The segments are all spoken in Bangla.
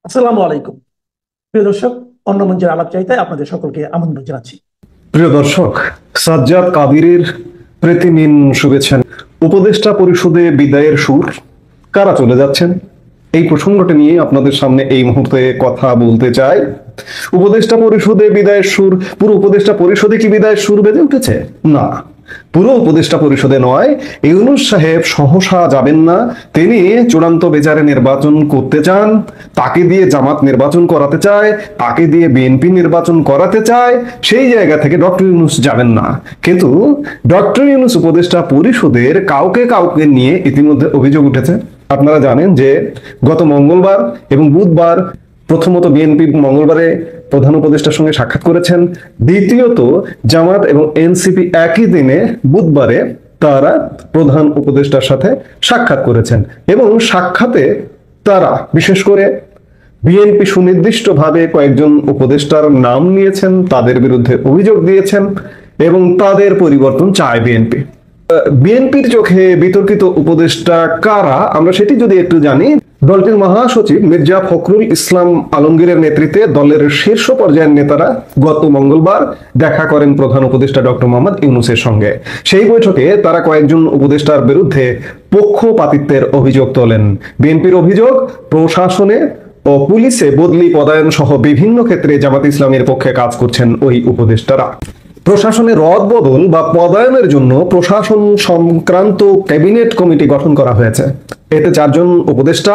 আসসালামু আলাইকুম প্রিয় দর্শক। অন্য মঞ্চের আলাপ চাইতে আপনাদের সকলকে আমন্ত্রণ জানাচ্ছি। প্রিয় দর্শক, সাজ্জাদ কাদিরের প্রীতি নিন শুভেচ্ছা। উপদেষ্টা পরিষদে বিদায়ের সুর, কারা চলে যাচ্ছেন এই প্রসঙ্গটি নিয়ে আপনাদের সামনে এই মুহূর্তে কথা বলতে চাই। উপদেষ্টা পরিষদে বিদায়ের সুর, পুরো উপদেষ্টা পরিষদে কি বিদায়ের সুর বেজে উঠেছে? না, পুরো উপদেষ্টা পরিষদে নয়। ইউনূস সাহেব সহসা যাবেন না। তিনি চূড়ান্ত বিচারে নির্বাচন করতে চান, তাকে দিয়ে জামাত নির্বাচন করাতে চায়, তাকে দিয়ে বিএনপি নির্বাচন করাতে চায়। সেই জায়গা থেকে ডক্টর ইউনূস যাবেন না। কিন্তু ডক্টর ইউনূস উপদেষ্টা পরিষদের কাউকে কাউকে নিয়ে ইতিমধ্যে অভিযোগ উঠেছে। আপনারা জানেন যে গত মঙ্গলবার এবং বুধবার, প্রথমত বিএনপি মঙ্গলবারে প্রধান উপদেষ্টার সঙ্গে সাক্ষাৎ করেছেন, দ্বিতীয়ত জামাত এবং এনসিপি একই দিনে বুধবারে তারা প্রধান উপদেষ্টার সাথে সাক্ষাৎ করেছেন এবং সাক্ষাতে তারা বিশেষ করে বিএনপি সুনির্দিষ্টভাবে কয়েকজন উপদেষ্টার নাম নিয়েছেন, তাদের বিরুদ্ধে অভিযোগ দিয়েছেন এবং তাদের পরিবর্তন চায় বিএনপি। বিএনপির চোখে বিতর্কিত উপদেষ্টা কারা আমরা সেটি যদি একটু জানি। দলটির মহাসচিব মির্জা ফখরুল ইসলাম আলমগীরের নেতৃত্বে দলের শীর্ষ পর্যায়ের নেতারা গত মঙ্গলবার দেখা করেন প্রধান উপদেষ্টা ডক্টর মোহাম্মদ ইউনূসের সঙ্গে। সেই বৈঠকে তারা কয়েকজন উপদেষ্টার বিরুদ্ধে পক্ষপাতিত্বের অভিযোগ তোলেন। বিএনপির অভিযোগ, প্রশাসনে ও পুলিশে বদলি, পদায়ন সহ বিভিন্ন ক্ষেত্রে জামাত ইসলামের পক্ষে কাজ করছেন ওই উপদেষ্টারা। প্রশাসনের রদবদল বা পদায়নের জন্য প্রশাসন সংক্রান্ত ক্যাবিনেট কমিটি গঠন করা হয়েছে। এতে 4 জন উপদেষ্টা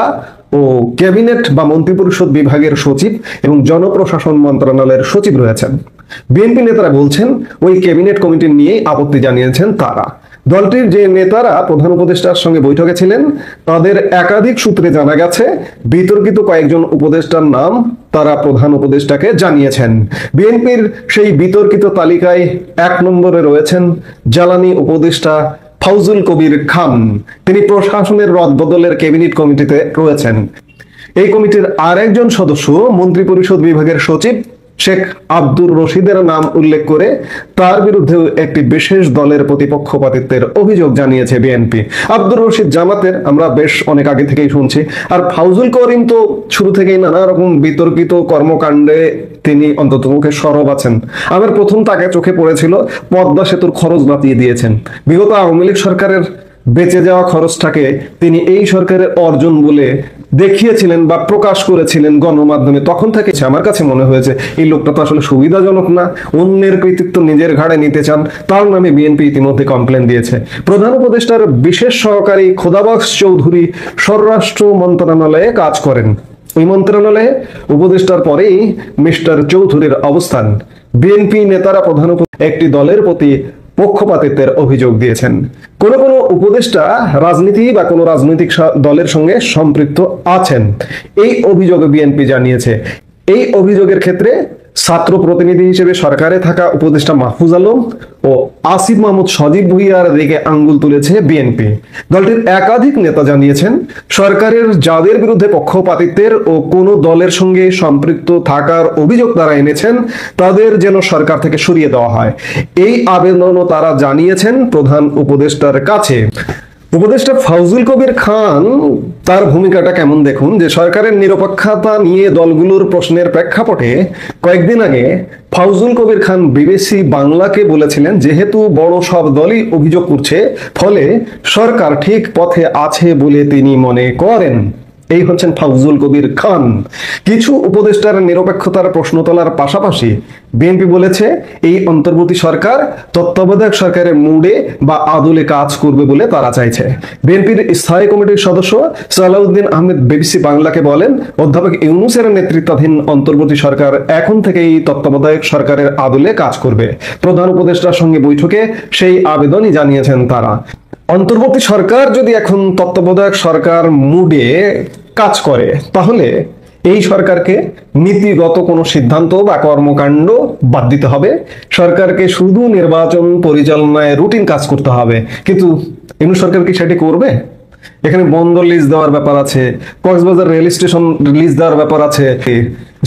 ও ক্যাবিনেট বা মন্ত্রিপরিষদ বিভাগের সচিব এবং জনপ্রশাসন মন্ত্রণালয়ের সচিব রয়েছেন। বিএনপি নেতারা বলছেন ওই ক্যাবিনেট কমিটি নিয়ে আপত্তি জানিয়েছেন তারা। দলটির যে নেতারা প্রধান উপদেষ্টার সঙ্গে বৈঠকে ছিলেন তাদের একাধিক সূত্রে জানা গেছে বিতর্কিত কয়েকজন উপদেষ্টার নাম তারা প্রধান উপদেষ্টাকে জানিয়েছেন। বিএনপির সেই বিতর্কিত তালিকায় 1 নম্বরে রয়েছেন জ্বালানি উপদেষ্টা ফাউজুল কবির খান। তিনি প্রশাসনের রদবদলের ক্যাবিনেট কমিটিতে রয়েছেন। এই কমিটির আরেকজন সদস্য মন্ত্রিপরিষদ বিভাগের সচিব শেখ আব্দুর রশিদের নাম উল্লেখ করে তার বিরুদ্ধে একটি বিশেষ দলের প্রতিপক্ষপাতিত্বের অভিযোগ জানিয়েছে বিএনপি। আব্দুর রশিদ জামাতের, আমরা বেশ অনেক আগে থেকেই শুনছি। আর ফাউজুল করিম তো শুরু থেকেই নানা রকম বিতর্কিত কর্মকাণ্ডে তিনি অন্ততপক্ষে সরব আছেন। আমার প্রথম তাকে চোখে পড়েছিল পদ্মা সেতুর খরচ বাতিয়ে দিয়েছেন। বিগত আওয়ামী লীগ সরকারের বেঁচে যাওয়া খরচটাকে তিনি এই সরকারের অর্জন বলে দেখিয়েছিলেন বা প্রকাশ করেছিলেন গণমাধ্যমে। তখন থেকে আমার কাছে মনে হয়েছে এই লোকটা তো আসলে সুবিধাজনক না, অন্যের কৃতিত্ব নিজের ঘাড়ে নিতে চান। তার নামে বিএনপি ইতিমধ্যে কমপ্লেন দিয়েছে। প্রধান উপদেষ্টার বিশেষ সহকারী খোদাবক্স চৌধুরী স্বরাষ্ট্র মন্ত্রণালয়ে কাজ করেন। ওই মন্ত্রণালয়ে উপদেষ্টার পরেই মিস্টার চৌধুরীর অবস্থান। বিএনপি নেতারা প্রধান একটি দলের প্রতি পক্ষপাতিত্বের অভিযোগ দিয়েছেন। কোন কোন উপদেষ্টা রাজনীতি বা কোন রাজনৈতিক দলের সঙ্গে সম্পৃক্ত আছেন, এই অভিযোগে বিএনপি জানিয়েছে। এই অভিযোগের ক্ষেত্রে ছাত্র প্রতিনিধি হিসেবে সরকারে থাকা উপদেষ্টা মাহফুজ আলম ও আসিফ মাহমুদ সজীব ভুইয়ার দিকে আঙ্গুল তুলেছে বিএনপি। দলটির একাধিক নেতা জানিয়েছেন সরকারের যাদের বিরুদ্ধে পক্ষপাতিত্বের ও কোন দলের সঙ্গে সম্পৃক্ত থাকার অভিযোগ তারা এনেছেন তাদের যেন সরকার থেকে সরিয়ে দেওয়া হয়। এই আবেদনও তারা জানিয়েছেন প্রধান উপদেষ্টার কাছে। উপদেষ্টা ফাউজুল কবির খান, তার ভূমিকাটা কেমন দেখুন। যে সরকারের নিরপেক্ষতা নিয়ে দলগুলোর প্রশ্নের প্রেক্ষাপটে কয়েকদিন আগে ফাউজুল কবির খান বিবিসি বাংলাকে বলেছিলেন যেহেতু বড় সব দলই অভিযোগ করছে ফলে সরকার ঠিক পথে আছে বলে তিনি মনে করেন। এই হচ্ছেন ফাউজুল কবির খান। কিছু উপদেষ্টার নিরপেক্ষতার প্রশ্ন তোলার পাশাপাশি বিএনপি বলেছে এই অন্তর্বর্তী সরকার তত্ত্বাবধায়ক সরকারের মুডে বা আদলে কাজ করবে বলে তারা চাইছে। বিএনপির স্থায়ী কমিটির সদস্য সালাউদ্দিন আহমেদ বিবিসি বাংলাকে বলেন অধ্যাপক ইউনূসের নেতৃত্বাধীন অন্তর্বর্তী সরকার এখন থেকেই তত্ত্বাবধায়ক সরকারের আদলে কাজ করবে। প্রধান উপদেষ্টার সঙ্গে বৈঠকে সেই আবেদনই জানিয়েছেন তারা। অন্তর্বর্তী সরকার যদি এখন তত্ত্বাবধায়ক সরকার মুডে কাজ করে তাহলে এই সরকারকে নীতিগত কোনো সিদ্ধান্ত বা কর্মকাণ্ড বাদ দিতে হবে। সরকারকে শুধু নির্বাচন পরিচালনায় রুটিন কাজ করতে হবে। কিন্তু ইউনূস সরকার কি সেটি করবে? এখানে বন্দর লিজ দেওয়ার ব্যাপার আছে, কক্সবাজার রেল স্টেশন লিজ দেওয়ার ব্যাপার আছে,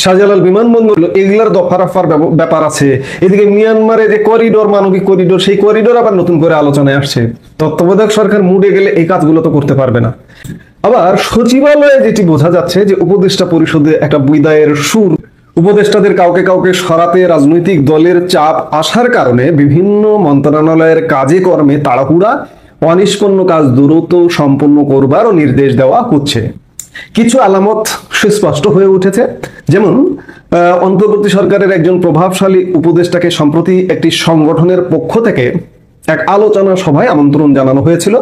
শাহজালাল বিমানবন্দর, এগুলার দফারফার ব্যাপার আছে। এদিকে মিয়ানমারে যে করিডোর, মানবিক করিডোর, সেই করিডোর আবার নতুন করে আলোচনায় আসছে। তত্ত্বাবধায়ক সরকার মুডে গেলে এই কাজগুলো তো করতে পারবে না। আবার সচিবালয়ে যেটি বোঝা যাচ্ছে যে উপদেষ্টা পরিষদে একটা বিদায়ের সুর, উপদেষ্টাদের কাউকে কাউকে সরাতে রাজনৈতিক দলের চাপ আসার কারণে বিভিন্ন মন্ত্রণালয়ের কাজে কর্মে তাড়াহুড়া, অনিষ্পন্ন কাজ দ্রুত সম্পন্ন করবারও নির্দেশ দেওয়া হচ্ছে। কিছু আলামত সুস্পষ্ট হয়ে উঠেছে, যেমন অন্তর্বর্তী সরকারের একজন প্রভাবশালী উপদেষ্টাকে সম্প্রতি একটি সংগঠনের পক্ষ থেকে এক আলোচনা সভায় আমন্ত্রণ জানানো হয়েছিল।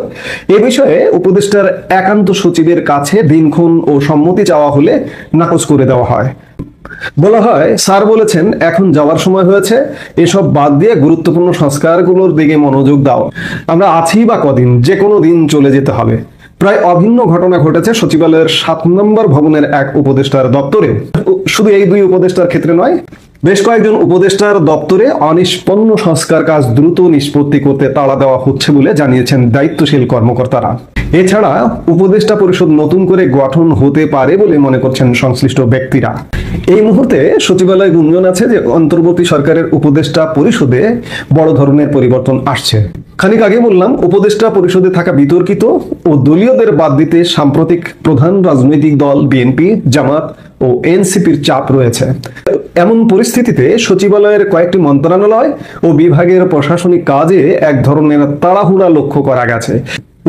এ বিষয়ে উপদেষ্টার একান্ত সচিবের কাছে দিনক্ষণ ও সম্মতি চাওয়া হলে নাকচ করে দেওয়া হয়। বলা হয়, স্যার বলেছেন এখন যাওয়ার সময় হয়েছে, এসব বাদ দিয়ে গুরুত্বপূর্ণ সংস্কারগুলোর দিকে মনোযোগ দাও। আমরা আছি বা কদিন, যে কোনো দিন চলে যেতে হবে। প্রায় অভিন্ন ঘটনা ঘটেছে সচিবালয়ের 7 নম্বর ভবনের এক উপদেষ্টার দপ্তরে। শুধু এই 2 উপদেষ্টার ক্ষেত্রে নয়, বেশ কয়েকজন উপদেষ্টার দপ্তরে অনিষ্পন্ন সংস্কার কাজ দ্রুত নিষ্পত্তি করতে তাড়া দেওয়া হচ্ছে বলে জানিয়েছেন দায়িত্বশীল কর্মকর্তারা। এছাড়া উপদেষ্টা পরিষদ নতুন করে গঠন হতে পারে বলে মনে করছেন সংশ্লিষ্ট ব্যক্তিরা। এই মুহূর্তে সচিবালয় গুঞ্জন আছে যে অন্তর্বর্তী সরকারের উপদেষ্টা পরিষদে বড় ধরনের পরিবর্তন আসছে। খানিক আগে বললাম, উপদেষ্টা পরিষদে থাকা বিতর্কিত ও দলীয়দের বাদ দিতে সাম্প্রতিক প্রধান রাজনৈতিক দল বিএনপি, জামাত ও এনসিপির চাপ রয়েছে। এমন পরিস্থিতিতে সচিবালয়ের কয়েকটি মন্ত্রণালয় ও বিভাগের প্রশাসনিক কাজে এক ধরনের তাড়াহুড়া লক্ষ্য করা গেছে।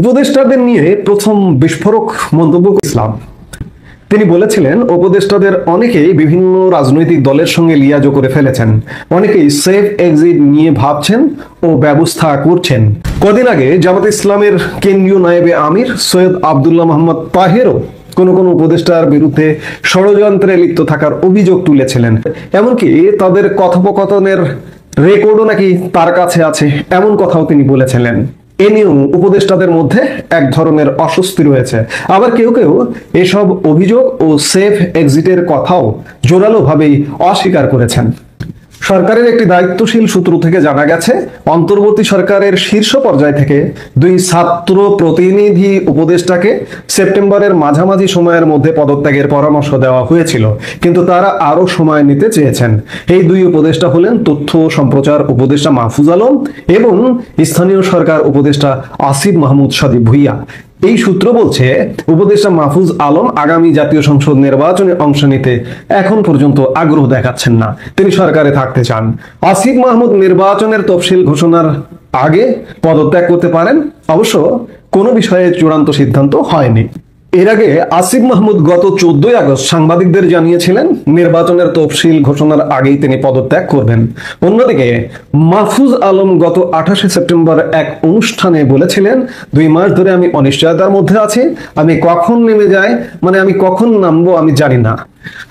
উপদেষ্টাদের নিয়ে প্রথম বিস্ফোরক মন্তব্য ইসলাম। তিনি বলেছিলেন, উপদেষ্টাদের অনেকেই বিভিন্ন রাজনৈতিক দলের সঙ্গে লিয়াজো করে ফেলেছেন, অনেকেই সেফ এক্সিট নিয়ে ভাবছেন ও ব্যবস্থা করছেন। কদিন আগে জামাত ইসলামের কেন্দ্রীয় নায়েবে আমির সৈয়দ আব্দুল্লাহ মোহাম্মদ তাহেরও কোন কোন উপদেষ্টার বিরুদ্ধে ষড়যন্ত্রে লিপ্ত থাকার অভিযোগ তুলেছিলেন। এমনকি তাদের কথোপকথনের রেকর্ডও নাকি তার কাছে আছে, এমন কথাও তিনি বলেছিলেন। এ নিয়েও উপদেষ্টাদের মধ্যে এক ধরনের অস্বস্তি রয়েছে। আবার কেউ কেউ এসব অভিযোগ ও সেফ এক্সিটের কথাও জোরালোভাবেই অস্বীকার করেছেন। সরকারের একটি দায়িত্বশীল সূত্র থেকে জানা গেছে, অন্তর্বর্তী সরকারের শীর্ষ পর্যায় থেকে 2 ছাত্র প্রতিনিধি উপদেষ্টাকে সেপ্টেম্বরের মাঝামাঝি সময়ের মধ্যে পদত্যাগের পরামর্শ দেওয়া হয়েছিল, কিন্তু তারা আরো সময় নিতে চেয়েছেন। এই 2 উপদেষ্টা হলেন তথ্য সম্প্রচার উপদেষ্টা মাহফুজ আলম এবং স্থানীয় সরকার উপদেষ্টা আসিফ মাহমুদ সাদিব ভুইয়া। এই সূত্র বলছে, উপদেষ্টা মাহফুজ আলম আগামী জাতীয় সংসদ নির্বাচনে অংশ নিতে এখন পর্যন্ত আগ্রহ দেখাচ্ছেন না, তিনি সরকারে থাকতে চান। আসিফ মাহমুদ নির্বাচনের তফসিল ঘোষণার আগে পদত্যাগ করতে পারেন, অবশ্য কোনো বিষয়ে চূড়ান্ত সিদ্ধান্ত হয়নি। এর আগে আসিফ মাহমুদ গত 14 আগস্ট সাংবাদিকদের জানিয়েছিলেন, নির্বাচনের তফসিল ঘোষণার আগেই তিনি পদত্যাগ করবেন। অন্যদিকে মাহফুজ আলম গত 28 সেপ্টেম্বর এক অনুষ্ঠানে বলেছিলেন, 2 মাস ধরে আমি অনিশ্চয়তার মধ্যে আছি, আমি কখন নেমে যাই, মানে আমি কখন নামবো আমি জানি না।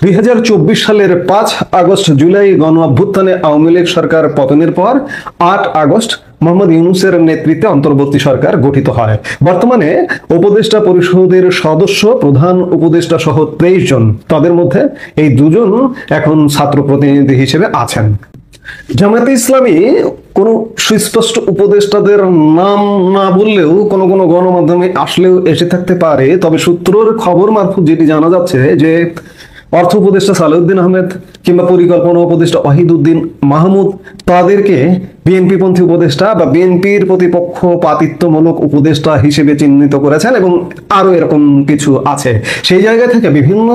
2024 সালের 5 আগস্ট জুলাই গণ অভ্যুত্থানে আওয়ামী লীগ সরকার পতনের পর 8 আগস্ট মোহাম্মদ ইউনূসের নেতৃত্বে অন্তর্বর্তী সরকার গঠিত হয়। বর্তমানে উপদেষ্টা পরিষদের সদস্য প্রধান উপদেষ্টা সহ 23 জন, তাদের মধ্যে এই 2 জন এখন ছাত্র প্রতিনিধি হিসেবে আছেন। জামায়াতে ইসলামী কোন সুস্পষ্ট উপদেষ্টাদের নাম না বললেও কোন কোন গণমাধ্যমে আসলেও এসে থাকতে পারে, তবে সূত্রের খবর মারফত যেটি জানা যাচ্ছে যে অর্থ উপদেষ্টা সালেউদ্দিন আহমেদ কিংবা পরিকল্পনা উপদেষ্টা ওয়াহিদুদ্দিন মাহমুদ তাদেরকে বিএনপি পন্থী উপদেষ্টা বা বিএনপির প্রতিপক্ষ পাতিত্বমূলক উপদেষ্টা হিসেবে চিহ্নিত করেছেন এবং আরো এরকম কিছু আছে। সেই জায়গা থেকে বিভিন্ন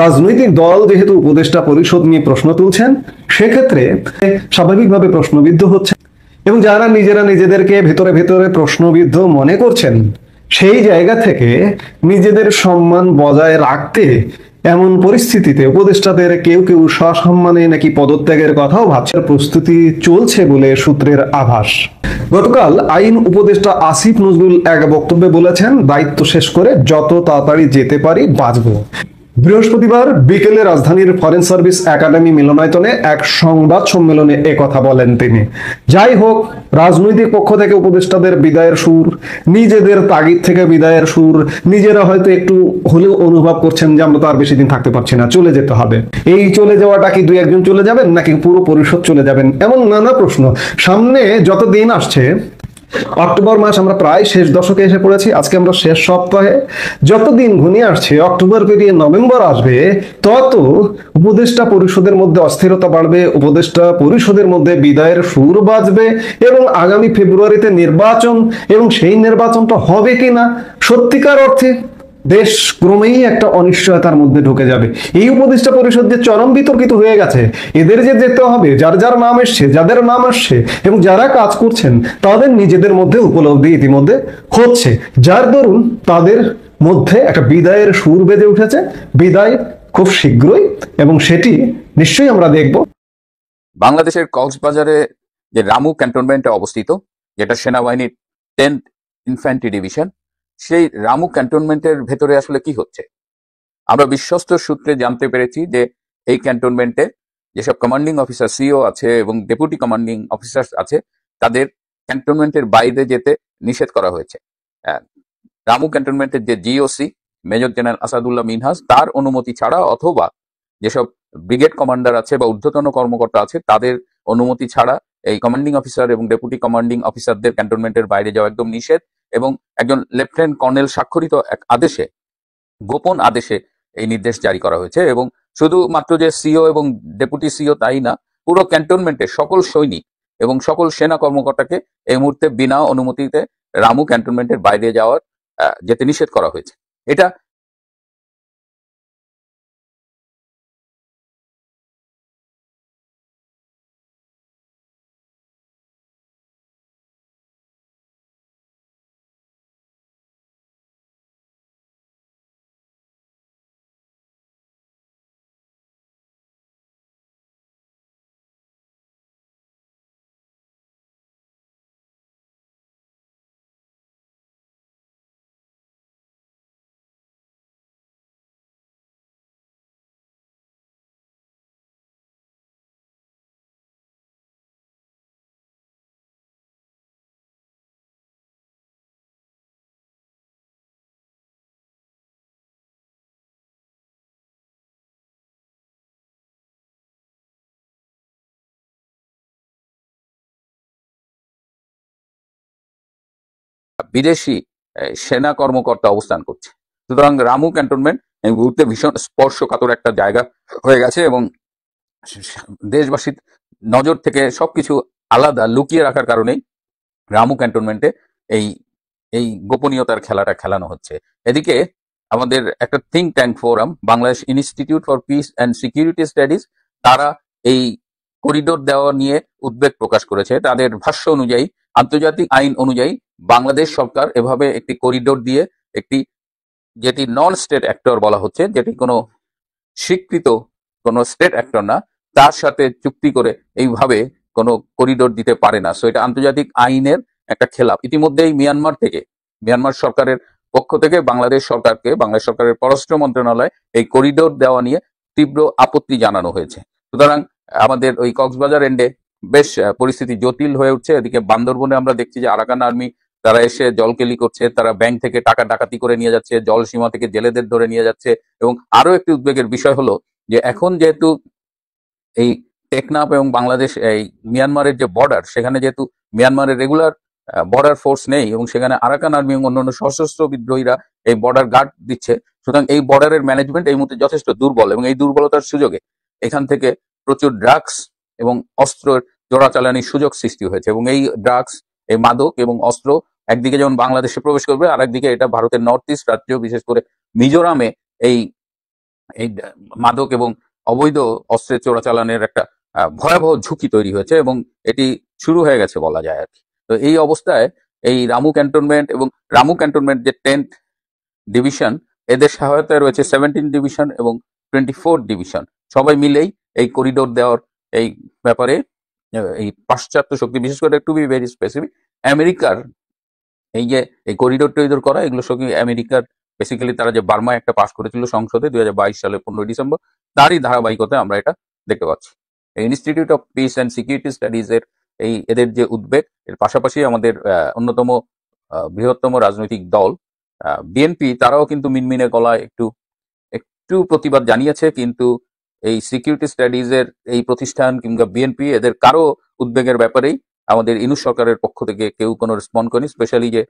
রাজনৈতিক দল যেহেতু উপদেষ্টা পরিষদ নিয়ে প্রশ্ন তুলছেন, সেক্ষেত্রে স্বাভাবিকভাবে প্রশ্নবিদ্ধ হচ্ছে এবং যারা নিজেরা নিজেদেরকে ভেতরে ভেতরে প্রশ্নবিদ্ধ মনে করছেন, সেই জায়গা থেকে নিজেদের সম্মান বজায় রাখতে এমন পরিস্থিতিতে উপদেষ্টাদের কেউ কেউ সসম্মানে নাকি পদত্যাগের কথাও ভাবছে, প্রস্তুতি চলছে বলে সূত্রের আভাস। গতকাল আইন উপদেষ্টা আসিফ নজরুল এক বক্তব্যে বলেছেন, দায়িত্ব শেষ করে যত তাড়াতাড়ি যেতে পারি বাঁচবো। বৃহস্পতিবার বিকেলে রাজধানীর ফরেন সার্ভিস একাডেমি মিলনায়তনে এক সংবাদ সম্মেলনে একথা বলেন তিনি। যাই হোক, রাজনৈতিক পক্ষ থেকে উপদেষ্টাদের বিদায়ের সুর, নিজেদের তাগিদ থেকে বিদায়ের সুর, নিজেরা হয়তো একটু হলেও অনুভব করছেন যে আমরা তো আর বেশি দিন থাকতে পারছি না, চলে যেতে হবে। এই চলে যাওয়াটা কি 2-1 জন চলে যাবেন নাকি পুরো পরিষদ চলে যাবেন, এমন নানা প্রশ্ন। সামনে যত দিন আসছে, অক্টোবর মাস আমরা প্রায় শেষ দশকে এসে পড়েছি, আজকে আমরা শেষ সপ্তাহে, যত দিন ঘনিয়ে আসছে অক্টোবর পেরিয়ে নভেম্বর আসবে, তত উপদেষ্টা পরিষদের মধ্যে অস্থিরতা বাড়বে, উপদেষ্টা পরিষদের মধ্যে বিদায়ের সুর বাজবে এবং আগামী ফেব্রুয়ারিতে নির্বাচন, এবং সেই নির্বাচনটা হবে কিনা সত্যিকার অর্থে দেশ ক্রমেই একটা অনিশ্চয়তার মধ্যে ঢুকে যাবে। এই উপদেষ্টা পরিষদ যে চরম বিতর্কিত হয়ে গেছে, এদের যে যেতে হবে, যার যার নাম এসছে, যাদের নাম আসছে এবং যারা কাজ করছেন তাদের নিজেদের মধ্যে উপলব্ধি ইতিমধ্যে হচ্ছে, যার দরুন তাদের মধ্যে একটা বিদায়ের সুর বেজে উঠেছে। বিদায় খুব শীঘ্রই, এবং সেটি নিশ্চয়ই আমরা দেখব। বাংলাদেশের কক্সবাজারে যে রামু ক্যান্টনমেন্টে অবস্থিত, যেটা সেনাবাহিনীর 10th ইনফ্যান্ট্রি ডিভিশন, সেই রামু ক্যান্টনমেন্টের ভেতরে আসলে কি হচ্ছে? আমরা বিশ্বস্ত সূত্রে জানতে পেরেছি যে এই ক্যান্টনমেন্টে যেসব কমান্ডিং অফিসার, সিও আছে এবং ডেপুটি কমান্ডিং অফিসার আছে, তাদের ক্যান্টনমেন্টের বাইরে যেতে নিষেধ করা হয়েছে। রামু ক্যান্টনমেন্টের যে GOC major general Asadullah Minhaj, তার অনুমতি ছাড়া অথবা যেসব ব্রিগেড কমান্ডার আছে বা ঊর্ধ্বতন কর্মকর্তা আছে তাদের অনুমতি ছাড়া এই কমান্ডিং অফিসার এবং ডেপুটি কমান্ডিং অফিসারদের ক্যান্টনমেন্টের বাইরে যাওয়া একদম নিষেধ। এবং একজন লেফটেন্যান্ট কর্নেল স্বাক্ষরিত এক আদেশে, গোপন আদেশে এই নির্দেশ জারি করা হয়েছে। এবং শুধুমাত্র যে সিও এবং ডেপুটি সিও তাই না, পুরো ক্যান্টনমেন্টের সকল সৈনিক এবং সকল সেনা কর্মকর্তাকে এই মুহূর্তে বিনা অনুমতিতে রামু ক্যান্টনমেন্টের বাইরে যেতে নিষেধ করা হয়েছে। এটা বিদেশি সেনা কর্মকর্তা অবস্থান করছে। সুতরাং রামু ক্যান্টনমেন্ট এই মুহূর্তে ভীষণ স্পর্শকাতর একটা জায়গা হয়ে গেছে এবং দেশবাসীর নজর থেকে সবকিছু আলাদা লুকিয়ে রাখার কারণেই রামু ক্যান্টনমেন্টে এই এই গোপনীয়তার খেলাটা খেলানো হচ্ছে। এদিকে আমাদের একটা think tank forum, Bangladesh institute for piece and security studies, তারা এই করিডোর দেওয়া নিয়ে উদ্বেগ প্রকাশ করেছে। তাদের ভাষ্য অনুযায়ী, আন্তর্জাতিক আইন অনুযায়ী বাংলাদেশ সরকার এভাবে একটি করিডোর দিয়ে একটি, যেটি নন স্টেট অ্যাক্টর বলা হচ্ছে, যেটি কোনো স্বীকৃত কোনো স্টেট অ্যাক্টর না, তার সাথে চুক্তি করে এইভাবে কোনো করিডোর দিতে পারে না। সো এটা আন্তর্জাতিক আইনের একটা খেলাপ। ইতিমধ্যেই মিয়ানমার সরকারের পক্ষ থেকে বাংলাদেশ সরকারের পররাষ্ট্র মন্ত্রণালয় এই করিডোর দেওয়া নিয়ে তীব্র আপত্তি জানানো হয়েছে। সুতরাং আমাদের ওই কক্সবাজার এন্ডে বেশ পরিস্থিতি জটিল হয়ে উঠছে। এদিকে বান্দরবনে আমরা দেখছি যে আরাকান আর্মি তারা এসে জলকেলি করছে, তারা ব্যাংক থেকে টাকা ডাকাতি করে নিয়ে যাচ্ছে, জল সীমা থেকে জেলেদের ধরে নিয়ে যাচ্ছে। এবং আরো একটি উদ্বেগের বিষয় হলো যে এখন যেহেতু এই টেকনাফ এবং বাংলাদেশ এই মিয়ানমারের যে বর্ডার, সেখানে যেহেতু মিয়ানমারের রেগুলার বর্ডার ফোর্স নেই এবং সেখানে আরাকান আর্মি এবং অন্যান্য সশস্ত্র বিদ্রোহীরা এই বর্ডার গার্ড দিচ্ছে, সুতরাং এই বর্ডারের ম্যানেজমেন্ট এই মুহূর্তে যথেষ্ট দুর্বল। এবং এই দুর্বলতার সুযোগে এখান থেকে প্রচুর ড্রাগস এবং অস্ত্রের চোরাচালানির সুযোগ সৃষ্টি হয়েছে। এবং এই ড্রাগস, এই মাদক এবং অস্ত্র একদিকে যেমন বাংলাদেশে প্রবেশ করবে, আর একদিকে এটা ভারতের নর্থ ইস্ট রাজ্য, বিশেষ করে মিজোরামে এই এই মাদক এবং অবৈধ অস্ত্রের চোরাচালানের একটা ভয়াবহ ঝুঁকি তৈরি হয়েছে এবং এটি শুরু হয়ে গেছে বলা যায় আর কি। তো এই অবস্থায় এই রামু ক্যান্টনমেন্ট যে 10th ডিভিশন, এদের সহায়তায় রয়েছে 17 ডিভিশন এবং 24 ডিভিশন, সবাই মিলেই এই করিডোর দেওয়ার এই ব্যাপারে এই পাশ্চাত্য শক্তি, বিশেষ করে টু বি ভেরি স্পেসিফিক আমেরিকার এই যে এই করিডোর টরিডোর করা, এগুলো সঙ্গে আমেরিকার বেসিক্যালি তারা যে বার্মায় একটা পাস করেছিল সংসদে 2022 সালে 15 ডিসেম্বর, তারই ধারাবাহিকতায় আমরা এটা দেখতে পাচ্ছি। Institute of piece and security studies এর এদের যে উদ্বেগ, এর পাশাপাশি আমাদের অন্যতম বৃহত্তম রাজনৈতিক দল বিএনপি, তারাও কিন্তু মিনমিনে গলায় একটু একটু প্রতিবাদ জানিয়েছে। কিন্তু এই সিকিউরিটি স্টাডিজ এর এই প্রতিষ্ঠান কিংবা বিএনপি, এদের কারো উদ্বেগের ব্যাপারেই আমাদের ইউনূস সরকারের পক্ষ থেকে কেউ কোনো রেসপন্ড করেনি। স্পেশালি যে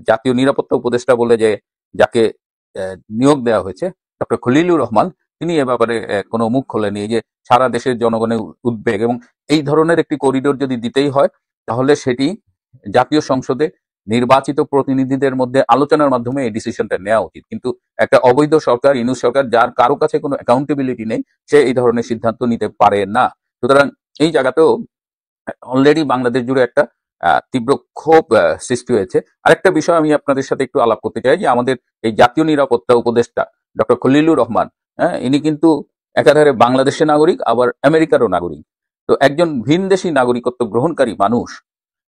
জাতীয় নিরাপত্তা উপদেষ্টা বলে যাকে নিয়োগ দেওয়া হয়েছে, ডক্টর খলিলুর রহমান, তিনি এ ব্যাপারে কোনো মুখ খোলেনি। এই যে সারা দেশের জনগণের উদ্বেগ এবং এই ধরনের একটি করিডোর যদি দিতেই হয়, তাহলে সেটি জাতীয় সংসদে নির্বাচিত প্রতিনিধিদের মধ্যে আলোচনার মাধ্যমে এই ডিসিশনটা নেওয়া উচিত। কিন্তু একটা অবৈধ সরকার, ইউনূস সরকার, যার কারো কাছে কোনো অ্যাকাউন্টেবিলিটি নেই, সে এই ধরনের সিদ্ধান্ত নিতে পারে না। সুতরাং এই জায়গাতেও অলরেডি বাংলাদেশ জুড়ে একটা তীব্র ক্ষোভ সৃষ্টি হয়েছে। আরেকটা বিষয় আমি আপনাদের সাথে একটু আলাপ করতে চাই, যে আমাদের এই জাতীয় নিরাপত্তা উপদেষ্টা ডক্টর খলিলুর রহমান, ইনি কিন্তু একাধারে বাংলাদেশের নাগরিক, আবার আমেরিকারও নাগরিক। তো একজন ভিনদেশী নাগরিকত্ব গ্রহণকারী মানুষ,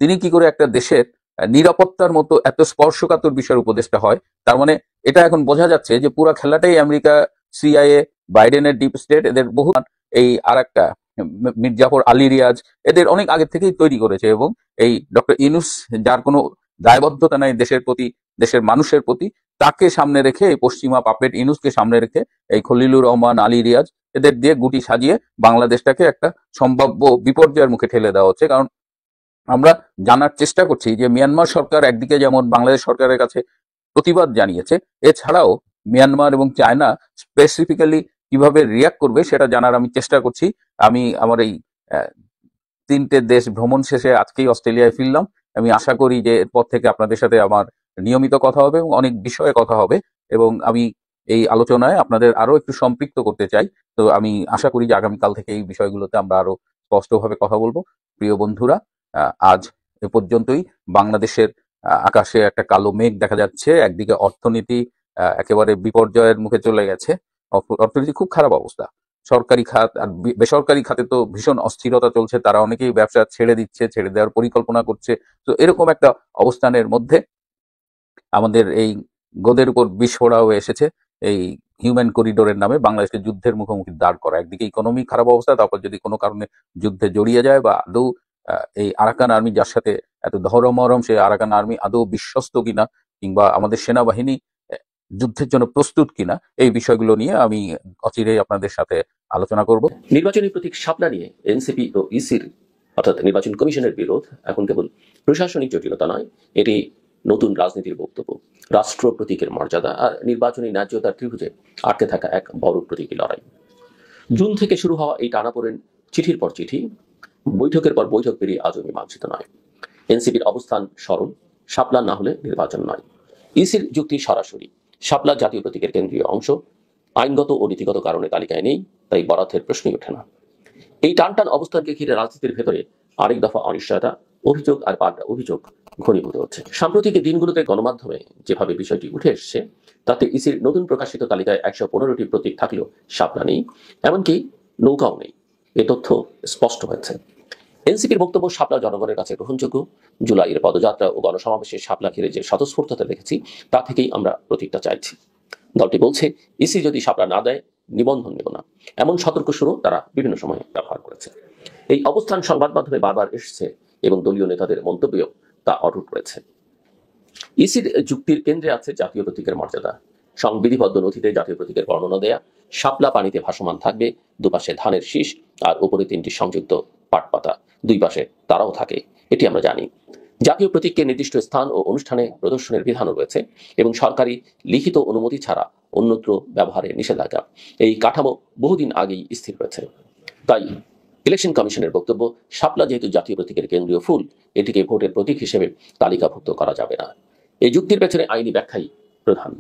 তিনি কি করে একটা দেশের নিরাপত্তার মতো এত স্পর্শকাতর বিষয়ের উপদেষ্টা হয়? তার মানে এটা এখন বোঝা যাচ্ছে যে পুরো খেলাটাই আমেরিকা, সিআইএ, বাইডেনের ডিপ স্টেট, এদের বহু এই আর একটা মির্জাফর আলী রিয়াজ, এদের অনেক আগে থেকেই তৈরি করেছে। এবং এই ডক্টর ইউনূস, যার কোনো দায়বদ্ধতা নাই দেশের প্রতি, দেশের মানুষের প্রতি, তাকে সামনে রেখে, এই পশ্চিমা পাপেট ইউনূসকে সামনে রেখে এই খলিলুর রহমান, আলী রিয়াজ, এদের দিয়ে গুটি সাজিয়ে বাংলাদেশটাকে একটা সম্ভাব্য বিপর্যয়ের মুখে ঠেলে দেওয়া হচ্ছে। কারণ আমরা জানার চেষ্টা করছি যে মিয়ানমার সরকার একদিকে যেমন বাংলাদেশ সরকারের কাছে প্রতিবাদ জানিয়েছে, এছাড়াও মিয়ানমার এবং চায়না স্পেসিফিক্যালি কিভাবে রিয়াক্ট করবে সেটা জানার আমি চেষ্টা করছি। আমি আমার এই 3টে দেশ ভ্রমণ শেষে আজকেই অস্ট্রেলিয়ায় ফিরলাম। আমি আশা করি যে এরপর থেকে আপনাদের সাথে আমার নিয়মিত কথা হবে এবং অনেক বিষয়ে কথা হবে, এবং আমি এই আলোচনায় আপনাদের আরো একটু সম্পৃক্ত করতে চাই। তো আমি আশা করি যে আগামীকাল থেকে এই বিষয়গুলোতে আমরা আরো স্পষ্টভাবে কথা বলবো। প্রিয় বন্ধুরা, আজ এ পর্যন্তই। বাংলাদেশের আকাশে একটা কালো মেঘ দেখা যাচ্ছে। একদিকে অর্থনীতি একেবারে বিপর্যয়ের মুখে চলে গেছে, অর্থনীতি খুব খারাপ অবস্থা। সরকারি খাত আর বেসরকারি খাতে তো ভীষণ অস্থিরতা চলছে, তারা অনেকেই ব্যবসা ছেড়ে দিচ্ছে, ছেড়ে দেওয়ার পরিকল্পনা করছে। তো এরকম একটা অবস্থানের মধ্যে আমাদের এই গোদের উপর বিষ ফোড়াও এসেছে এই হিউম্যান করিডোরের নামে বাংলাদেশকে যুদ্ধের মুখোমুখি দাঁড় করা। একদিকে ইকোনমি খারাপ অবস্থা, তারপর যদি কোনো কারণে যুদ্ধে জড়িয়ে যায়, বা আদৌ এই আরাকান আর্মি, যার সাথে এত ধরমরম, সেই আরাকান আর্মি আদৌ বিশ্বস্ত কিনা, কিংবা আমাদের সেনাবাহিনী যুদ্ধের জন্য প্রস্তুত কিনা, এই বিষয়গুলো নিয়ে আমি অচিরেই আপনাদের সাথে আলোচনা করব। নির্বাচনী প্রতীক শাপলা নিয়ে এনসিপি ও ইসির অর্থাৎ নির্বাচন কমিশনের বিরোধ এখন কেবল প্রশাসনিক জটিলতা নয়, এটি নতুন রাজনীতির বক্তব্য। রাষ্ট্র প্রতীকের মর্যাদা আর নির্বাচনী ন্যায্যতার ত্রিভুজে আটকে থাকা এক বড় প্রতীকী লড়াই। জুন থেকে শুরু হওয়া এই টানাপোড়েন চিঠির পর চিঠি, বৈঠকের পর বৈঠক পেরিয়ে আজও মীমাংসিত নয়। এনসিপির অবস্থান সরল, শাপলা না হলে নির্বাচন নয়। ইসির যুক্তি সরাসরি, শাপলা জাতীয় প্রতীকের কেন্দ্রীয় অংশ, আইনগত ও নীতিগত কারণে তালিকায় নেই, তাই বরাদ্দের প্রশ্নই ওঠে না। এই টানটান অবস্থানকে ঘিরে রাজনীতির ভেতরে আরেক দফা অনিশ্চয়তা, অভিযোগ আর পাল্টা অভিযোগ ঘনীভূত হচ্ছে। সাম্প্রতিক দিনগুলোতে গণমাধ্যমে যেভাবে বিষয়টি উঠে এসছে, তাতে ইসির নতুন প্রকাশিত তালিকায় 115টি প্রতীক থাকলেও শাপলা নেই, এমনকি নৌকাও নেই। এ তথ্য স্পষ্ট হয়েছে। এনসিপির বক্তব্য শাপলা জনগণের কাছে গ্রহণযোগ্য। জুলাইয়ের পদযাত্রা ও গণসমাবেশে শাপলা ঘিরে যে স্বতঃস্ফূর্ততা দেখেছি, তা থেকেই আমরা প্রতীকটা চাইছি। দলটি বলছে, ইসি যদি শাপলা না দেয়, নিবন্ধন নেব না, এমন সতর্ক সুরও তারা বিভিন্ন সময়ে ব্যবহার করেছে। এই অবস্থান সংবাদ মাধ্যমে বারবার এসেছে এবং দলীয় নেতাদের মন্তব্যেও তা অটুট রয়েছে। ইসির যুক্তির কেন্দ্রে আছে জাতীয় প্রতীকের মর্যাদা। সংবিধিবদ্ধ নথিতে জাতীয় প্রতীকের বর্ণনা দেয়া, শাপলা পানিতে ভাসমান থাকবে, দুপাশে ধানের শীষ আর উপরে 3টি সংযুক্ত পাটপাতা, দুই পাশে তারাও থাকে, এটি আমরা জানি। জাতীয় প্রতীককে নির্দিষ্ট স্থান ও অনুষ্ঠানে প্রদর্শনের বিধানও রয়েছে এবং সরকারি লিখিত অনুমতি ছাড়া অন্যত্র ব্যবহারে নিষেধাজ্ঞা। এই কাঠামো বহুদিন আগেই স্থির রয়েছে। তাই ইলেকশন কমিশনের বক্তব্য, শাপলা যেহেতু জাতীয় প্রতীকের কেন্দ্রীয় ফুল, এটিকে ভোটের প্রতীক হিসেবে তালিকাভুক্ত করা যাবে না। এই যুক্তির পেছনে আইনি ব্যাখ্যাই প্রধান।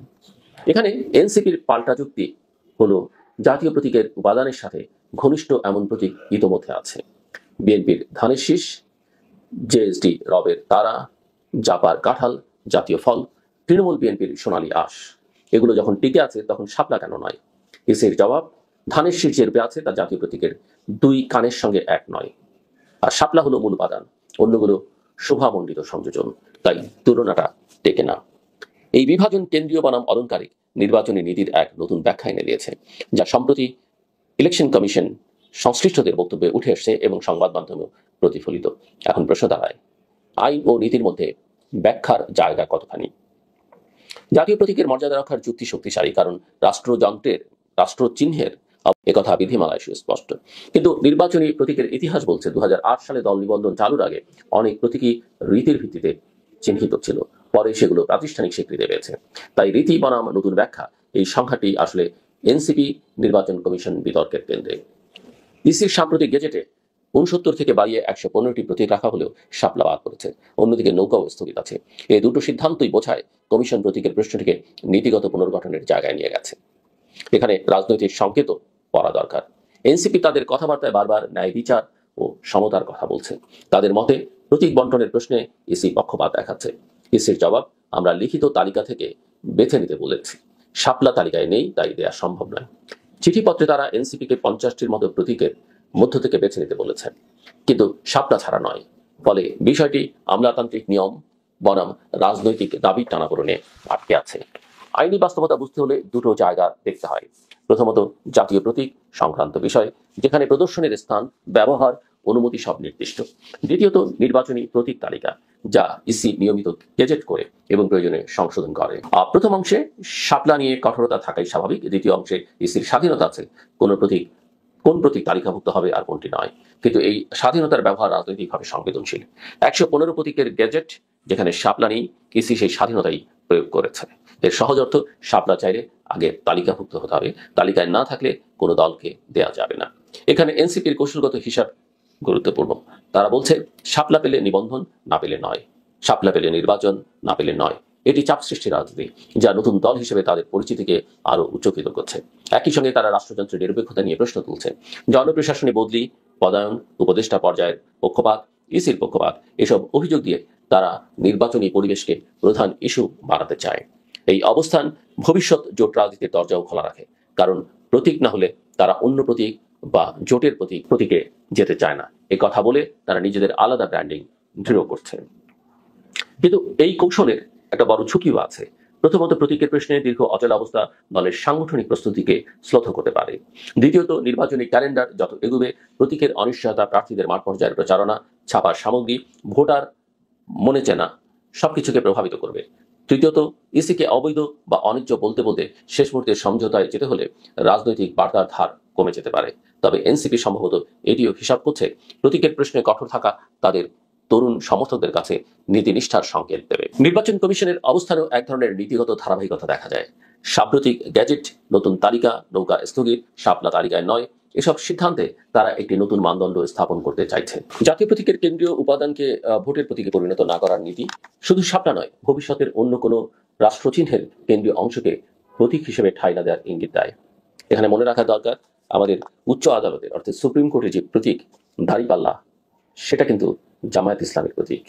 এখানে এনসিপির পাল্টা যুক্তি হলো, জাতীয় প্রতীকের উপাদানের সাথে ঘনিষ্ঠ এমন প্রতীক ইতোমধ্যে আছে। বিএনপির ধানের শীষ, জেএসডি রবের তারা, জাপার কাঁঠাল জাতীয় ফল, তৃণমূল বিএনপির সোনালী আঁশ, এগুলো যখন টিকে আছে তখন শাপলা কেন নয়? ইসির জবাব, ধানের শীষ যে রূপে আছে তা জাতীয় প্রতীকের 2 কানের সঙ্গে এক নয়, আর শাপলা হলো মূল উপাদান, অন্যগুলো শোভামণ্ডিত সংযোজন, তাই তুলনাটা টেকে না। এই বিভাজন কেন্দ্রীয় বনাম অলংকারিক নির্বাচনী নীতির এক নতুন ব্যাখ্যা এনে দিয়েছে, যা সম্প্রতি ইলেকশন কমিশন সংশ্লিষ্টদের বক্তব্যে উঠে এসছে এবং সংবাদ মাধ্যমেও প্রতিফলিত। এখন প্রশ্ন দাঁড়ায়, আইন ও নীতির মধ্যে ব্যাখ্যার জায়গা কতখানি? জাতীয় প্রতীকের মর্যাদা রক্ষার যুক্তি শক্তিশালী, কারণ রাষ্ট্রযন্ত্রের, রাষ্ট্রচিহ্নের একথা বিধিমালায় সুস্পষ্ট। কিন্তু নির্বাচনী প্রতীকের ইতিহাস বলছে 2008 সালে দল নিবন্ধন চালুর আগে অনেক প্রতীকী রীতির ভিত্তিতে চিহ্নিত ছিল, পরে সেগুলো প্রাতিষ্ঠানিক স্বীকৃতি পেয়েছে। তাই রীতি বনাম নতুন ব্যাখ্যা, এই সংখ্যাটি আসলে এনসিপি নির্বাচন কমিশন বিতর্কের কেন্দ্রে। ইসির সাম্প্রতিক গেজেটে 69 থেকে বাড়িয়ে 115টি প্রতীক রাখা হলেও শাপলা বাদ পড়েছে। অন্যদিকে নৌকাও স্থগিত আছে। এই দুটো সিদ্ধান্তই বোঝায় কমিশন প্রতীকের প্রশ্নটিকে নীতিগত পুনর্গঠনের জায়গায় নিয়ে গেছে। এখানে রাজনৈতিক সংকেতও পড়া দরকার। এনসিপি তাদের কথাবার্তায় বারবার ন্যায় বিচার ও সমতার কথা বলছে। তাদের মতে প্রতীক বন্টনের প্রশ্নে ইসি পক্ষপাত দেখাচ্ছে। ইসির জবাব, আমরা লিখিত তালিকা থেকে বেছে নিতে বলেছি, শাপলা তালিকায় নেই, তাই দেওয়া সম্ভব নয়। চিঠিপত্রে তারা এনসিপিকে 50টির মতো প্রতীকের মধ্য থেকে বেছে নিতে বলেছেন, কিন্তু শাপলা ছাড়া নয়। ফলে বিষয়টি আমলাতান্ত্রিক নিয়ম বনাম রাজনৈতিক দাবির টানাপোড়েনে আটকে আছে। আইনি বাস্তবতা বুঝতে হলে দুটো জায়গা দেখতে হয়। প্রথমত, জাতীয় প্রতীক সংক্রান্ত বিষয়, যেখানে প্রদর্শনের স্থান, ব্যবহার, অনুমতি সব নির্দিষ্ট। দ্বিতীয়ত, নির্বাচনী প্রতীক তালিকা, যা ইসি নিয়মিত গেজেট করে এবং প্রয়োজনে সংশোধন করে। প্রথম অংশে শাপলা নিয়ে কঠোরতা থাকাই স্বাভাবিক। দ্বিতীয় অংশে ইসির স্বাধীনতা আছে কোন প্রতীক তালিকাভুক্ত হবে আর কোনটি নয়। কিন্তু এই স্বাধীনতার ব্যবহার রাজনৈতিকভাবে সংবেদনশীল। 115 প্রতীকের গেজেট যেখানে শাপলা নেই, ইসি সেই স্বাধীনতাই প্রয়োগ করেছে। এর সহজ অর্থ, শাপলা চাইলে আগে তালিকাভুক্ত হতে হবে, তালিকায় না থাকলে কোনো দলকে দেয়া যাবে না। এখানে এনসিপির কৌশলগত হিসাব গুরুত্বপূর্ণ। তারা বলছে, শাপলা পেলে নিবন্ধন, না পেলে নয়। শাপলা পেলে নির্বাচন, না পেলে নয়। এটি চাপ সৃষ্টি রাজনীতি, যা নতুন দল হিসেবে তাদের পরিচিতিকে আরো উচ্চকিত করছে। একই সঙ্গে তারা রাষ্ট্রযন্ত্রের নিরপেক্ষতা নিয়ে প্রশ্ন তুলছে। জনপ্রশাসনে বদলি, পদায়ন, উপদেষ্টা পর্যায়ের পক্ষপাত, ইসির পক্ষপাত, এসব অভিযোগ দিয়ে তারা নির্বাচনী পরিবেশকে প্রধান ইস্যু বানাতে চায়। এই অবস্থান ভবিষ্যৎ জোট রাজনীতির দরজাও খোলা রাখে, কারণ প্রতীক না হলে তারা অন্য প্রতীক বা জোটের প্রতীকে যেতে চায় না। এই কথা বলে তারা নিজেদের আলাদা ব্র্যান্ডিং দৃঢ় করছে। কিন্তু এই কৌশলের একটা বড় ঝুঁকিও আছে। প্রথমত, প্রতীকের প্রশ্নে দীর্ঘ অচল অবস্থা দলের সাংগঠনিক প্রস্তুতিকে শ্লথ করতে পারে। দ্বিতীয়ত, নির্বাচনী ক্যালেন্ডার যত এগুবে, প্রতীকের অনিশ্চয়তা প্রার্থীদের মাঠ পর্যায়ের প্রচারণা, ছাপার সামগ্রী, ভোটার মনে চেনা সবকিছুকে প্রভাবিত করবে। তৃতীয়ত, ইসিকে অবৈধ বা অন্যায্য বলতে বলতে শেষ মুহূর্তে সমঝোতায় যেতে হলে রাজনৈতিক বার্তার ধার কমে যেতে পারে। তবে এনসিপি সম্ভবত এটিও হিসাব করছে, প্রতীকের প্রশ্নে কঠোর থাকা তাদের তরুণ সমর্থকদের কাছে নীতিনিষ্ঠার সংকেত দেবে। নির্বাচন কমিশনের অবস্থানেও এক ধরনের নীতিগত ধারাবাহিকতা দেখা যায়। সাম্প্রতিক গ্যাজেট, নতুন তালিকা, নৌকা স্থগিত, শাপলা তালিকায় নয়, এসব সিদ্ধান্তে তারা একটি নতুন মানদণ্ড স্থাপন করতে চাইছে। জাতীয় প্রতীকের কেন্দ্রীয় উপাদানকে ভোটের প্রতীকে পরিণত না করার নীতি শুধু শাপলা নয়, ভবিষ্যতের অন্য কোনো রাষ্ট্রচিহ্নের কেন্দ্রীয় অংশকে প্রতীক হিসেবে ঠাঁই না দেওয়ার ইঙ্গিত দেয়। এখানে মনে রাখা দরকার, আমাদের উচ্চ আদালতের অর্থাৎ সুপ্রিম কোর্টের যে প্রতীক দাঁড়িপাল্লা, সেটা কিন্তু জামায়াত ইসলামের প্রতীক।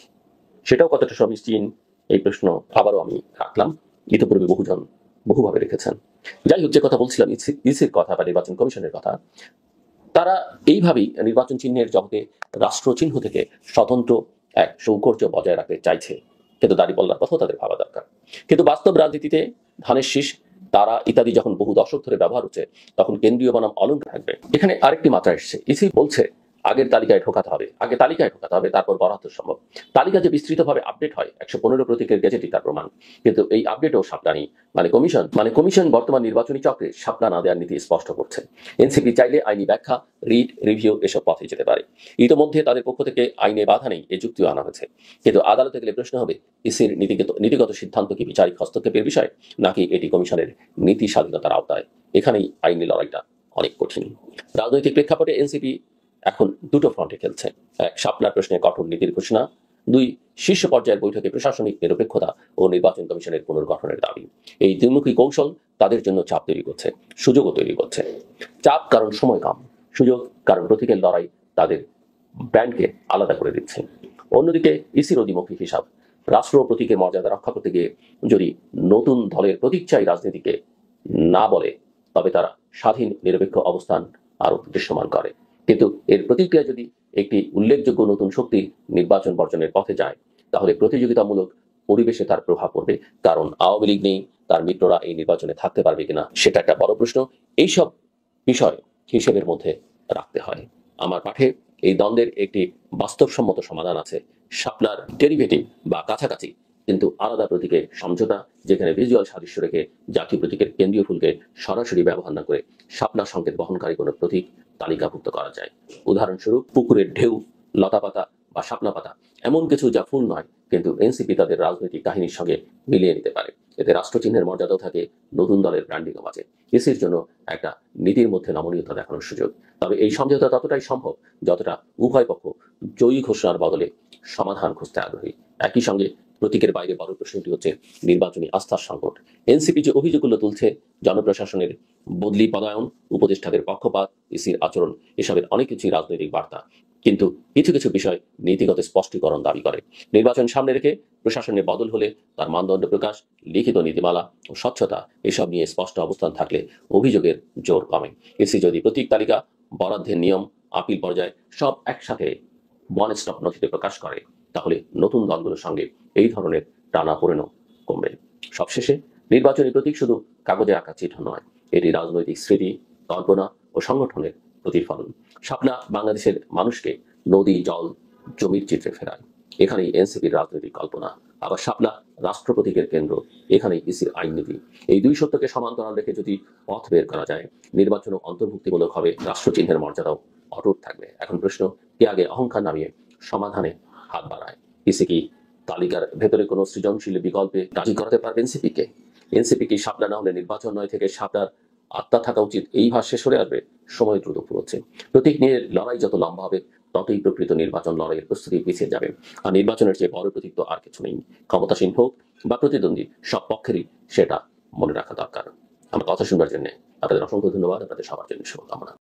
সেটাও কতটা সমীচীন, এই প্রশ্ন আবারও আমি রাখলাম। ইতিপূর্বে বহুজন বহুভাবে রেখেছেন। যাই হোক, যে কথা বলছিলাম ইসির কথা বা নির্বাচন কমিশনের কথা, তারা এইভাবেই নির্বাচন চিহ্নের জগতে রাষ্ট্র চিহ্ন থেকে স্বতন্ত্র এক সৌকর্য বজায় রাখতে চাইছে। কিন্তু দাঁড়িপাল্লার কথাও তাদের ভাবা দরকার। কিন্তু বাস্তব রাজনীতিতে ধানের শীষ, তারা ইত্যাদি যখন বহু দশক ধরে ব্যবহার হচ্ছে, তখন কেন্দ্রীয় বনাম অলঙ্কার থাকবে। এখানে আরেকটি মাত্রা এসছে। ইসি বলছে, আগে তালিকায় ঢোকাতে হবে, তারপর বরাদ্দ সম্ভব। তালিকা যে বিস্তৃতভাবে আপডেট হয়, 115 প্রতীকের গেজেটই তার প্রমাণ। কিন্তু এই আপডেটও শাপলানি, কমিশন বর্তমান নির্বাচনী চক্রে শাপলা না দেওয়ার নীতি স্পষ্ট করছে। এনসিপি চাইলে আইনি ব্যাখ্যা, রিট, রিভিউ এসব পথে যেতে পারে। ইতিমধ্যে তাদের পক্ষ থেকে আইনে বাধা নেই এ যুক্তিও আনা হয়েছে। কিন্তু আদালতে গেলে প্রশ্ন হবে, ইসির নীতিগত সিদ্ধান্ত কি বিচারিক হস্তক্ষেপের বিষয়, নাকি এটি কমিশনের নীতি স্বাধীনতার আওতায়? এখানেই আইনি লড়াইটা অনেক কঠিন। রাজনৈতিক প্রেক্ষাপটে এনসিপি এখন দুটো ফ্রন্টে খেলছে। এক, শাপলার প্রশ্নে কঠোর নীতির ঘোষণা। দুই, শীর্ষ পর্যায়ের বৈঠকে প্রশাসনিক নিরপেক্ষতা ও নির্বাচন কমিশনের পুনর্গঠনের দাবি। এই দ্বিমুখী কৌশল তাদের জন্য চাপ তৈরি করছে, সুযোগও তৈরি করছে। চাপ কারণ সময় কম, সুযোগ কারণ প্রতীকের লড়াই তাদের ব্র্যান্ডকে আলাদা করে দিচ্ছে। অন্যদিকে ইসির দ্বিমুখী হিসাব, রাষ্ট্র প্রতীকের মর্যাদা রক্ষা করতে গিয়ে যদি নতুন দলের প্রতীক চাই রাজনীতিকে না বলে, তবে তারা স্বাধীন নিরপেক্ষ অবস্থান আরো দৃশ্যমান করে। কিন্তু এর প্রতিক্রিয়া যদি একটি উল্লেখযোগ্য নতুন শক্তি নির্বাচন বর্জনের পথে যায়, তাহলে প্রতিযোগিতামূলক পরিবেশে তার প্রভাব পড়বে। কারণ আওয়ামী লীগ নেই, তার মিত্ররা এই নির্বাচনে থাকতে পারবে কিনা সেটা একটা বড় প্রশ্ন। এইসব বিষয় হিসেবের মধ্যে রাখতে হয়। আমার পাঠে এই দ্বন্দ্বের একটি বাস্তবসম্মত সমাধান আছে। শাপলার ডেরিভেটিভ বা কাছাকাছি কিন্তু আলাদা প্রতীকে সমঝোতা, যেখানে ভিজুয়াল সাদৃশ্য রেখে জাতীয় প্রতীকের কেন্দ্রীয় ফুলকে সরাসরি ব্যবহার না করে শাপলা সংকেত বহনকারী কোনো প্রতীক তালিকাভুক্ত করা যায়। উদাহরণস্বরূপ, পুকুরের ঢেউ, লতাপাতা বা শাপলা পাতা, এমন কিছু যা ফুল নয় কিন্তু এনসিপি তাদের রাজনৈতিক কাহিনীর সঙ্গে মিলিয়ে নিতে পারে। এতে রাষ্ট্রচিহ্নের মর্যাদাও থাকে, নতুন দলের ব্র্যান্ডিংও বাঁচে। ইসির জন্য একটা নীতির মধ্যে নমনীয়তা দেখানোর সুযোগ। তবে এই সমঝোতা ততটাই সম্ভব যতটা উভয় পক্ষ জয়ী ঘোষণার বদলে সমাধান খুঁজতে আগ্রহী। একই সঙ্গে প্রতীকের বাইরে বড় প্রশ্নটি হচ্ছে নির্বাচনী আস্থার সংকট। এনসিপি যে অভিযোগগুলো তুলছে, জনপ্রশাসনের বদলি, পদায়ন, উপদেষ্টাদের পক্ষপাত, ইসির আচরণ, এসবের অনেক কিছুই রাজনৈতিক বার্তা। কিন্তু কিছু কিছু বিষয় নীতিগত স্পষ্টীকরণ দাবি করে। নির্বাচন সামনে রেখে প্রশাসনে বদল হলে তার মানদণ্ড প্রকাশ, লিখিত নীতিমালা ও স্বচ্ছতা এসব নিয়ে স্পষ্ট অবস্থান থাকলে অভিযোগের জোর কমে। ইসি যদি প্রতীক তালিকা, বরাদ্দের নিয়ম, আপিল পর্যায়ে সব একসাথে ওয়ান স্টপ নথিতে প্রকাশ করে, তাহলে নতুন দলগুলোর সঙ্গে এই ধরনের টানাপোড়েনও কমবে। সবশেষে নির্বাচনী প্রতীক শুধু কাগজে আঁকা চিহ্ন নয়, এটি রাজনৈতিক স্মৃতি, কল্পনা ও সংগঠনের প্রতিফলন। শাপলা বাংলাদেশের মানুষকে নদী, জল, জমির চিত্রে ফেরায়। এখানেই এনসিপির রাজনৈতিক কল্পনা। আবার শাপলা রাষ্ট্র প্রতীকের কেন্দ্র, এখানেই ইসির আইননীতি। এই দুই সত্যকে সমান্তরাল রেখে যদি পথ বের করা যায়, নির্বাচনও অন্তর্ভুক্তিমূলক হবে, রাষ্ট্রচিহ্নের মর্যাদাও অটুট থাকবে। এখন প্রশ্ন, কে আগে অহংকার নামিয়ে সমাধানে হাত বাড়ায়? ইসি কি তালিকার ভেতরে কোনো সৃজনশীল বিকল্পে রাজি করাতে পারবে এনসিপিকে? এনসিপি কি শাপলা না হলে নির্বাচন নয় থেকে শাপলার আত্মা থাকা উচিত, এই ভাষ্যে সরে আসবে? সময় দ্রুত ফুরোচ্ছে। প্রতীক নিয়ে লড়াই যত লম্বা হবে, ততই প্রকৃত নির্বাচন লড়াইয়ের প্রস্তুতি পিছিয়ে যাবে। আর নির্বাচনের চেয়ে বড় প্রতীক তো আর কিছু নেই। ক্ষমতাসীন হোক বা প্রতিদ্বন্দ্বী, সব পক্ষেরই সেটা মনে রাখা দরকার। আমার কথা শুনবার জন্য আপনাদের অসংখ্য ধন্যবাদ। আপনাদের সবার জন্য শুভকামনা।